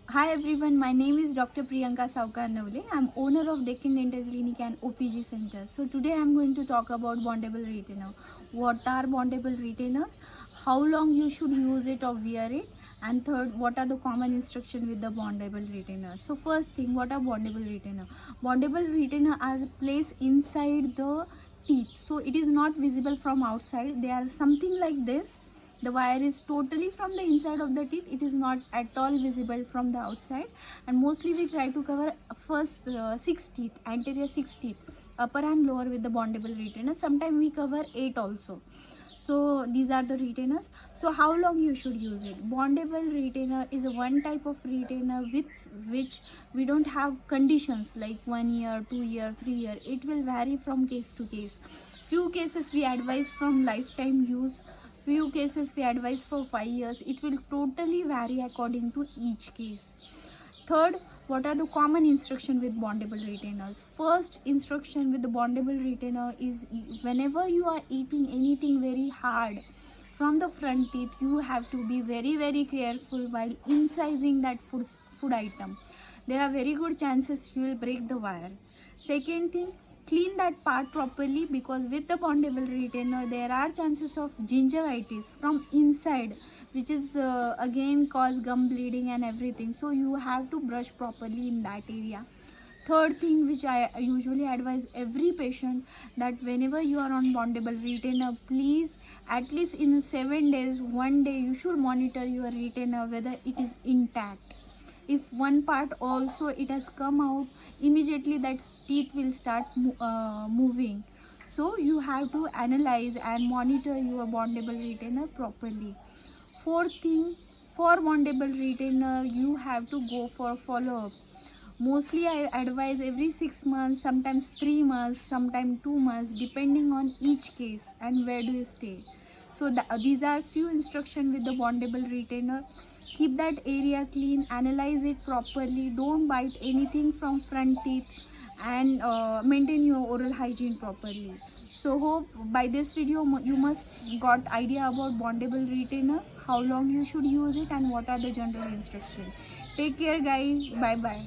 Hi everyone, my name is Dr. Priyanka Saukar Navle. I'm owner of Deccan Dental Clinic and OPG Center. So today I'm going to talk about bondable retainer. What are bondable retainer? How long you should use it or wear it? And third, what are the common instruction with the bondable retainer? So first thing, what are bondable retainer? Bondable retainer are placed inside the teeth. So it is not visible from outside. They are something like this. The wire is totally from the inside of the teeth. It is not at all visible from the outside, and mostly we try to cover first six teeth, anterior six teeth, upper and lower, with the bondable retainer. Sometimes we cover eight also. So these are the retainers. So how long you should use it? Bondable retainer is a one type of retainer with which we don't have conditions like 1 year, 2 year, 3 year. It will vary from case to case. Few cases we advise from lifetime use, few cases we advise for 5 years. It will totally vary according to each case. Third, what are the common instruction with bondable retainers? First instruction with the bondable retainer is whenever you are eating anything very hard from the front teeth, you have to be very careful while incising that food item. There are very good chances you will break the wire. Second thing, clean that part properly, because with the bondable retainer there are chances of gingivitis from inside, which is again cause gum bleeding and everything. So you have to brush properly in that area. Third thing which I usually advise every patient, that whenever you are on bondable retainer, please at least in 7 days, one day you should monitor your retainer whether it is intact. If one part also it has come out, immediately that teeth will start moving. So you have to analyze and monitor your bondable retainer properly. Fourth thing, for bondable retainer you have to go for follow up. Mostly I advise every 6 months, sometimes 3 months, sometimes 2 months, depending on each case and where do you stay. So these are few instructions with the bondable retainer. Keep that area clean, analyze it properly, don't bite anything from front teeth, and maintain your oral hygiene properly. So hope by this video you must got idea about bondable retainer, how long you should use it, and what are the general instructions. Take care guys, bye bye.